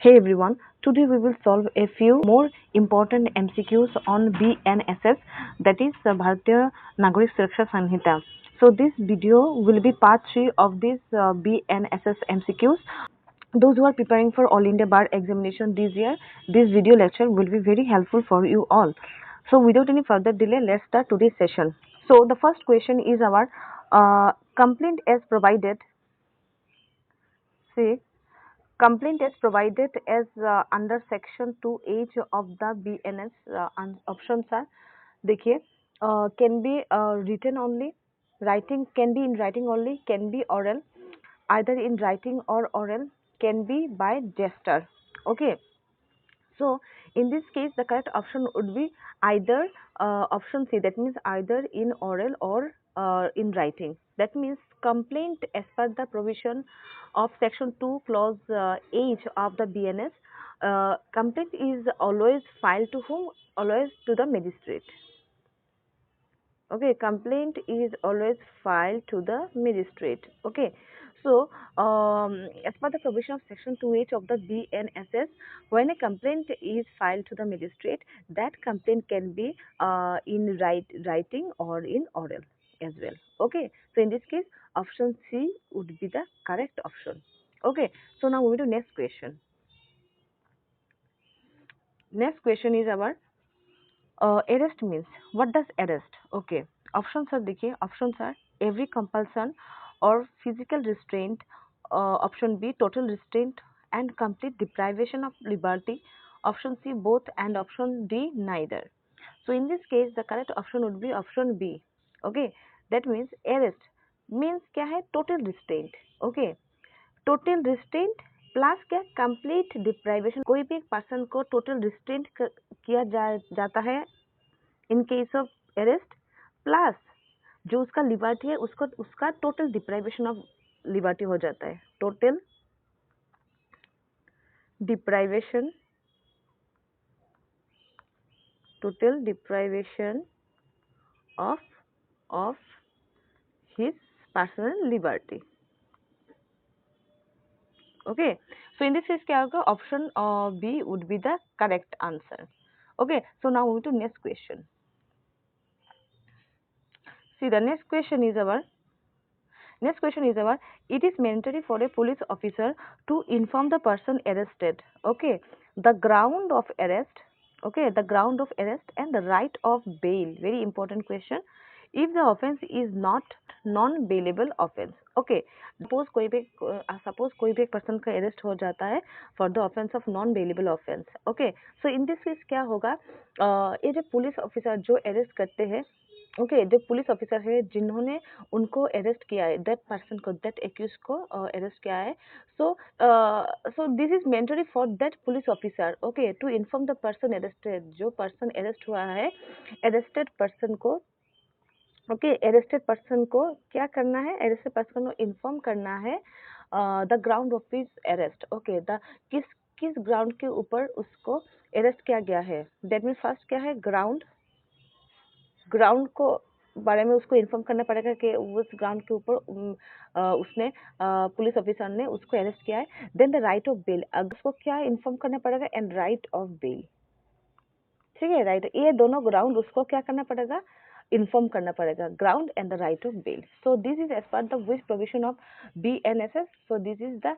Hey everyone, today we will solve a few more important MCQs on BNSS, that is Bharatiya Nagarik Suraksha Sanhita. So this video will be part 3 of this BNSS MCQs. Those who are preparing for All India Bar examination this year, this video lecture will be very helpful for you all. So without any further delay, let's start today's session. So the first question is our complaint as provided. See, complaint is provided as under section 2H of the BNS. Options are, देखिए, can be written only, writing can be in writing only, can be oral, either in writing or oral, can be by gesture. Okay, so in this case the correct option would be either option C, that means either in oral or in writing. That means complaint as per the provision of section 2 clause H of the BNS, complaint is always filed to whom? Always to the magistrate. Okay, complaint is always filed to the magistrate. Okay, so as per the provision of section 2H of the BNSS, when a complaint is filed to the magistrate, that complaint can be in writing or in oral as well. Okay, so in this case option C would be the correct option. Okay, so now moving to next question. Next question is our arrest means. What does arrest? Okay, options are, देखिए, options are every compulsion or physical restraint, option B total restraint and complete deprivation of liberty, option C both, and option D neither. So in this case the correct option would be option B. Okay, that means arrest means क्या है? Total restraint. Okay, total restraint plus क्या? Complete deprivation. कोई भी एक person को total restraint किया जाता है in case of arrest, plus जो उसका लिबर्टी है उसको उसका टोटल डिप्राइवेशन ऑफ लिबर्टी हो जाता है. Total deprivation of his personal liberty. Okay, so in this case क्या होगा? Option B would be the correct answer. Okay, so now moving to next question. See, the next question is our it is mandatory for a police officer to inform the person arrested, okay, the ground of arrest, okay, the ground of arrest and the right of bail. Very important question. If the offense is not non bailable offense. Okay, suppose कोई भी एक person का arrest हो जाता है for the offence of non bailable offence. Okay, so in this case क्या होगा? ये जो पुलिस ऑफिसर जो अरेस्ट करते हैं, ओके, जो पुलिस ऑफिसर है जिन्होंने उनको अरेस्ट किया है, दैट पर्सन को, दैट एक्यूज को अरेस्ट किया है, so this is mandatory for that police officer, okay, to inform the person arrested. जो पर्सन अरेस्ट हुआ है, अरेस्टेड पर्सन को, ओके, अरेस्टेड पर्सन को क्या करना है? अरेस्टेड पर्सन को इन्फॉर्म करना है the ground of his arrest. Okay, the किस किस ग्राउंड के ऊपर उसको अरेस्ट किया गया है. दैट मीन्स फर्स्ट क्या है? ग्राउंड को बारे में उसको इन्फॉर्म करना पड़ेगा कि उस ग्राउंड के ऊपर उसने पुलिस ऑफिसर ने उसको अरेस्ट किया है. Then the right of bail, उसको क्या इन्फॉर्म करना पड़ेगा? And right of bail. ठीक है, राइट, ये दोनों ग्राउंड उसको क्या करना पड़ेगा? इन्फॉर्म करना पड़ेगा, ground and the right of bail. So this is as per the which provision of BNSS. So this is the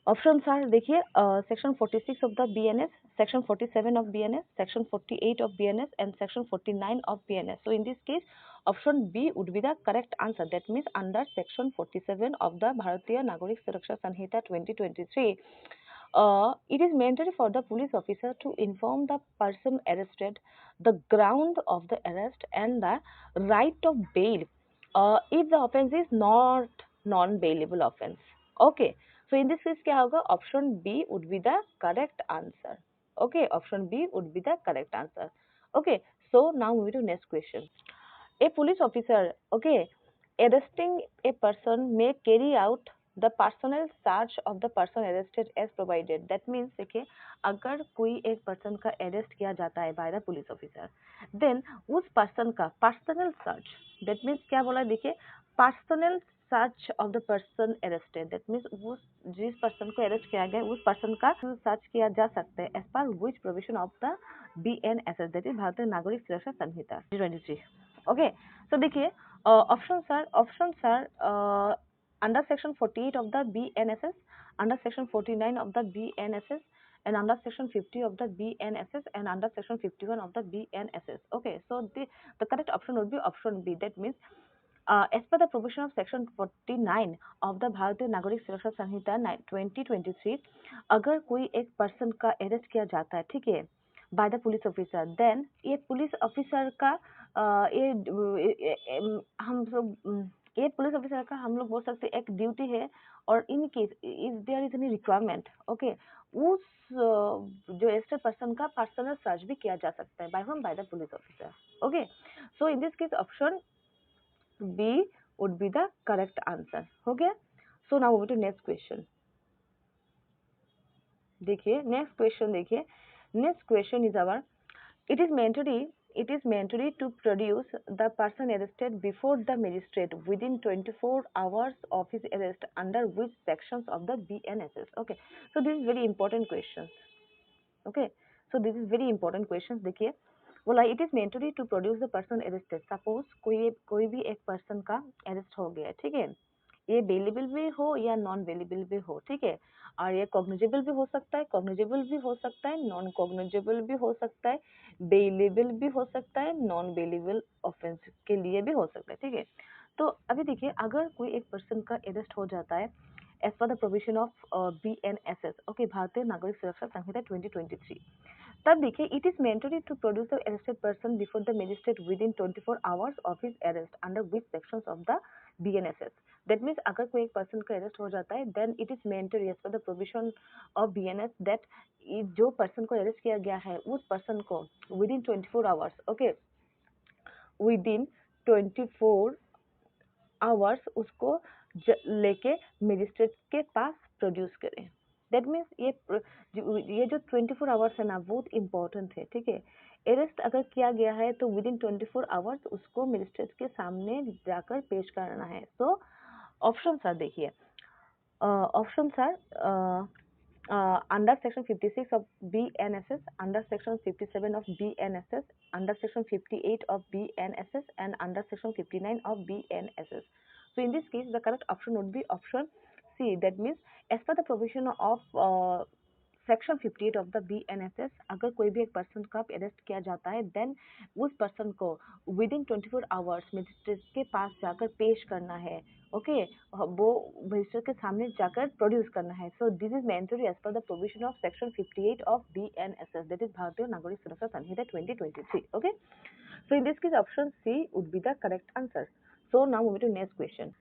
options are, देखिए, section 46 of the BNS, section 47 of BNS, section 48 of BNS and section 49 of BNS. So in this case option B would be the correct answer. That means under section 47 of the Bharatiya Nagarik Suraksha Sanhita 2023, it is mandatory for the police officer to inform the person arrested the ground of the arrest and the right of bail if the offense is not non-bailable offense. Okay, so in this case क्या होगा? Option B would be the correct answer. Okay, option B would be the correct answer. Okay, so now moving to next question. A police officer, okay, arresting a person may carry out the personal search of the person arrested as provided. That means, देखिए, अगर कोई एक person का arrest किया जाता है by the police officer, then उस person का पर्सनल सर्च, दैट मीन्स क्या बोला? देखिए, personal search of the person arrested, that means वो जिस पर्सन को अरेस्ट किया गया उस पर्सन का सर्च किया जा सकता है as per which provision of the BNSS, that is Bharatiya Nagarik Suraksha Sanhita 2023। Okay, so देखिए option sir under section 48 of the BNSS, under section 49 of the BNSS, and under section 50 of the BNSS, and under section 51 of the BNSS. Okay, so the correct option would be option B. That means as per the provision of section 49 of the भारतीय नागरिक सुरक्षा संहिता 2023, अगर कोई एक person का arrest किया जाता है, ठीक है, by the police officer, then ये पुलिस ऑफिसर का हम सब ये पुलिस ऑफिसर का हम लोग बोल सकते हैं एक ड्यूटी है, और in case if there is any requirement, okay, उस जो अरेस्टेड पर्सन का पर्सनल सर्च भी किया जा सकता है by whom, by the police officer. Okay, so in this case option B would be the correct answer। हो गया। So now over to next question। देखिए नेक्स्ट क्वेश्चन, देखिए next question is our, it is mandatory to produce the person arrested before the magistrate within 24 hours of his arrest under which sections of the BNSS। Okay, so this is very important questions। Okay, so this is very important questions। देखिए बोला it is mandatory to produce the person arrested, suppose कोई भी एक person का arrest हो गया, ठीक है, ये बेलेबल भी हो या नॉन बेलेबल भी हो, ठीक है, और ये कॉग्निजेबल भी हो सकता है, कॉग्निजेबल भी हो सकता है, नॉन कॉग्निजेबल भी हो सकता है, बेलेबल भी हो सकता है, नॉन बेलेबल ऑफेंस के लिए भी हो सकता है, ठीक है। तो अभी देखिए अगर कोई एक पर्सन का अरेस्ट हो जाता है as per the provision of BNSS, okay, Bharatiya Nagarik Suraksha Sanhita 2023, तब देखिए it is mandatory to produce the arrested person before the magistrate within 24 hours of his arrest under which sections of the BNSS। That means अगर कोई एक person का arrest हो जाता है then it is mandatory as per the provision of BNS that जो person को arrest किया गया है उस पर्सन को with in 24 hours, okay, with in 24 hours उसको लेके मजिस्ट्रेट के पास प्रोड्यूस करें। दैट मीन्स ये जो 24 आवर्स है ना बहुत इंपॉर्टेंट है, ठीक है। अरेस्ट अगर किया गया है तो विद इन 24 आवर्स उसको मजिस्ट्रेट के सामने जाकर पेश करना है। तो ऑप्शन सर देखिए, option sir under section 56 of BNSS, under section 57 of BNSS, under section 58 of BNSS, and under section 59 of BNSS। So in this case, the correct option would be option C। That means, as per the provision of section 58 of the BNSS, अगर कोई भी एक person का arrest किया जाता है then उस person को विद इन 24 आवर्स मजिस्ट्रेट के पास जाकर पेश करना है, ओके, वो मजिस्ट्रेट के सामने जाकर प्रोड्यूस करना है। So this is mandatory as per the provision of section 58 of BNSS, that is Bharatiya Nagarik Suraksha Sanhita 2023। Okay, so in this case option C would be the correct answer. So now move to next question.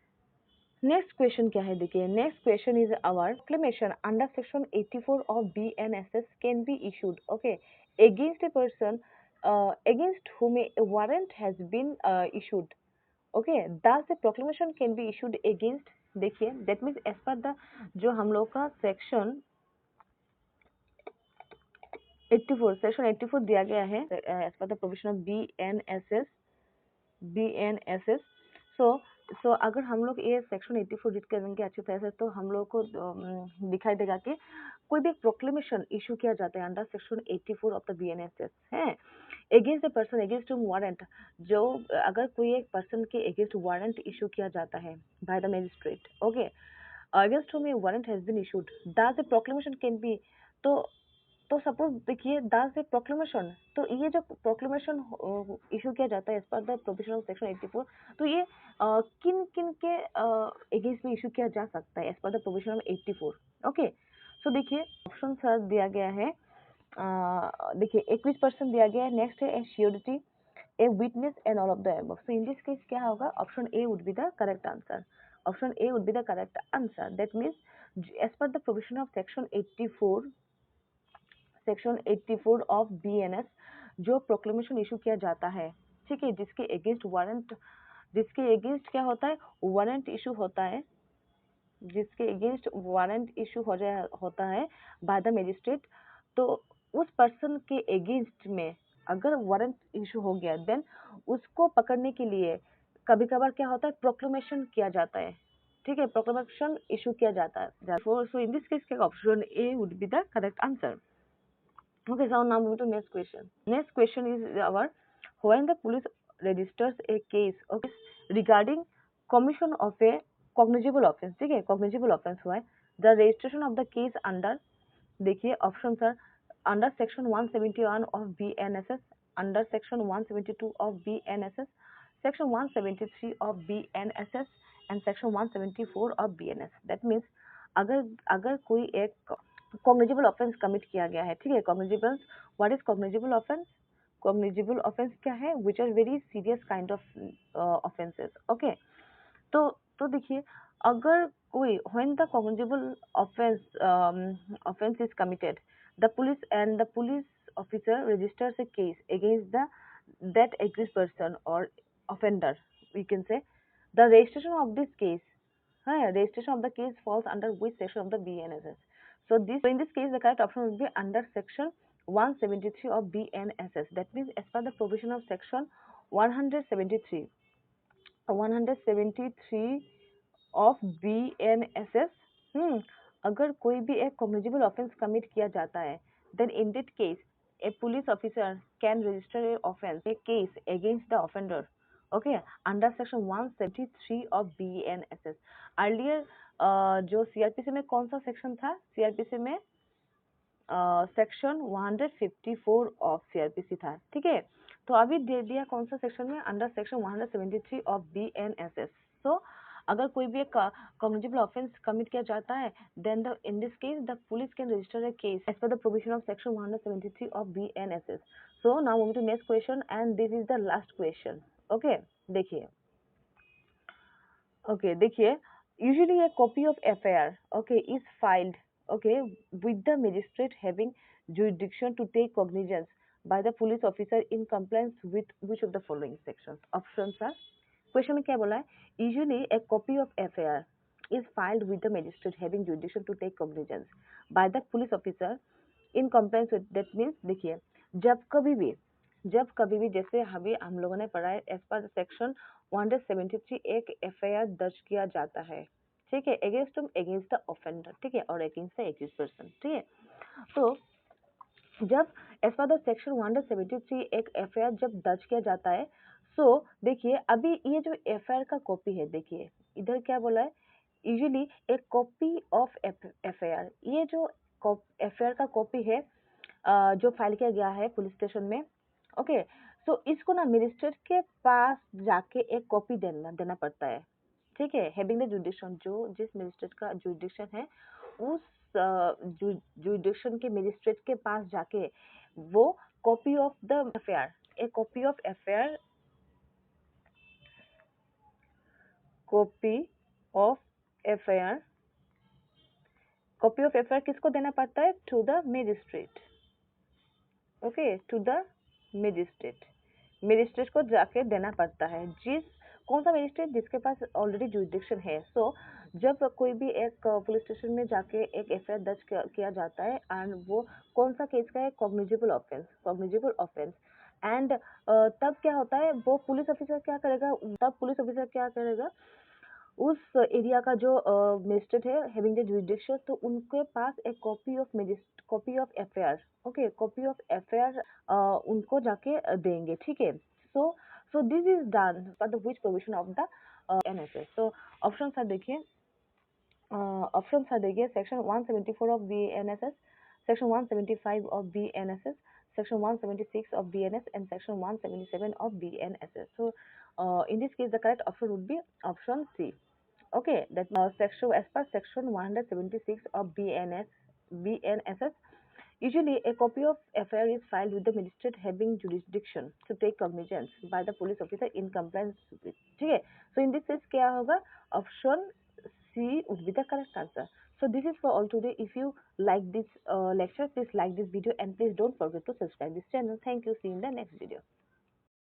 Next question क्या है देखिए, next question is our proclamation under section 84 of BNSS can be issued, okay, against a person against whom a warrant has been issued, okay, thus the proclamation can be issued against, देखिए that means as per the जो हम लोग का section 84 section 84 दिया गया है as per the provision of BNSS। सो अगर हम लोग ये सेक्शन 84 रीड करेंगे अच्छी तरह से तो हम लोग को दिखाई देगा कि कोई भी प्रोक्लेमेशन इशू किया जाता है under section 84 of the BNSS है against the person against warrant, जो अगर कोई एक पर्सन के अगेंस्ट वारंट इशू किया जाता है by the magistrate, okay, against whom a warrant has been issued, that the proclamation can be, तो सपोज देखिए दैट ए प्रोक्लेमेशन, तो ये जो प्रोक्लेमेशन इशू किया जाता है as per the provision of section 84, तो ये किन किन के अगेंस्ट में इशू किया जा सकता है as per the provision of 84। Okay, so देखिए ऑप्शन सर दिया गया है, देखिए 21% दिया गया है, नेक्स्ट है a surety, a witness and all of the above. So in this case क्या होगा, option A would be the correct answer. Option A would be the correct answer, that means as per the provision of section 84 section 84 of BNS जो proclamation issue किया जाता है, ठीक है, जिसके against warrant, जिसके अगेंस्ट क्या होता है, वारंट इशू होता है, जिसके अगेंस्ट वारंट इशू होता है बाय द मजिस्ट्रेट, तो उस पर्सन के अगेंस्ट में अगर वारंट इशू हो गया देन उसको पकड़ने के लिए कभी कभार क्या होता है प्रोक्लेमेशन किया जाता है, ठीक है, प्रोक्लेमेशन इशू किया जाता है। सो इन दिस केस क्या option A would be the correct answer. Okay, so now move to next question. Next question is our when the police registers a case okay, regarding commission of a cognizable offense, ठीक है, cognizable offense हुआ है, the registration of the case under, देखिए options are under section 171 of BNSS, under section 172 of BNSS, section 173 of BNSS and section 174 of BNS. That means अगर अगर कोई एक cognizable offence commit किया गया है, ठीक है, cognizable, what is cognizable offence? Cognizable offence क्या है? Which are very serious kind of offences. Okay, तो देखिए अगर कोई when the cognizable offence is committed, the police officer registers a case against that accused person or offender, we can say the registration of this case, registration of the case falls under which section of the BNSS? So in this case, the correct option would be under section 173 of BNSS. That means as per the provision of section 173 of BNSS, अगर कोई भी एक cognizable offence commit किया जाता है, then in that case a police officer can register a case against the offender, okay, under section 173 of BNSS. earlier जो CrPC में कौन सा सेक्शन था? सीआरपीसी में सेक्शन 154 ऑफ सीआरपीसी था, ठीक है, तो अभी दे दिया कौन सा सेक्शन में? Under section 173 of BNSS. So अगर कोई भी एक कॉग्निजेबल ऑफेंस कमिट किया जाता है, then in this case the police can register a case as per the provision of section 173 of BNSS. So now moving to next question and this is the last question. Okay, देखिए, okay, देखिए, usually a copy of FIR, okay, is filed, okay, with the magistrate having jurisdiction to take cognizance by the police officer in compliance with which of the following sections? Options are, question में क्या बोला है? Usually a copy of FIR is filed with the magistrate having jurisdiction to take cognizance by the police officer in compliance with, that means देखिए, जब कभी भी जैसे अभी हम लोगों ने पढ़ा है एज पर सेक्शन 173 एक एफआईआर दर्ज किया जाता है, ठीक है, अगेंस्ट द ऑफेंडर, ठीक है, और अगेंस्ट द एक्यूज्ड पर्सन, ठीक है, तो जब एज पर द सेक्शन 173 एक एफआईआर जब दर्ज किया जाता है, सो देखिए अभी ये जो एफआईआर का कॉपी है, देखिए इधर क्या बोला है, यूजुअली एक कॉपी ऑफ एफआईआर, ये जो एफआईआर का कॉपी है जो फाइल किया गया है पुलिस स्टेशन में, ओके, सो इसको ना मजिस्ट्रेट के पास जाके एक कॉपी देना पड़ता है, ठीक है, हैविंग द जुडिक्शन, जो जिस मजिस्ट्रेट का जुडिक्शन है उस जुडिक्शन के मजिस्ट्रेट के पास जाके वो कॉपी ऑफ द एफआईआर, एक कॉपी ऑफ एफआईआर किसको देना पड़ता है? To the magistrate, okay, to the magistrate को जाके देना पड़ता है, कौन सा मजिस्ट्रेट? जिसके पास ऑलरेडी जुरिडिक्शन है। सो जब कोई भी एक पुलिस स्टेशन में जाके एक एफआईआर दर्ज किया जाता है एंड वो कौन सा केस का है? कॉग्निजेबल ऑफेंस एंड तब क्या होता है, वो पुलिस ऑफिसर क्या करेगा, उस एरिया का जो मजिस्ट्रेट है हैविंग द जुरिडिक्शन, तो उनके पास एक copy of FIR, okay, copy of FIR उनको जाके देंगे, ठीक है, so this is done for the which provision of the NSS. So options are देखिए, section 174 of BNSS, section 175 of BNSS, section 176 of BNS and section 177 of BNSS. So in this case the correct option would be option C. Okay, that section as per section 176 of BNSS, usually a copy of FIR is filed with the magistrate having jurisdiction to take cognizance by the police officer in compliance with, ठीक है, so in this case क्या होगा? Option C would be the correct answer. So this is for all today. If you like this lecture, please like this video and please don't forget to subscribe this channel. Thank you. See you in the next video.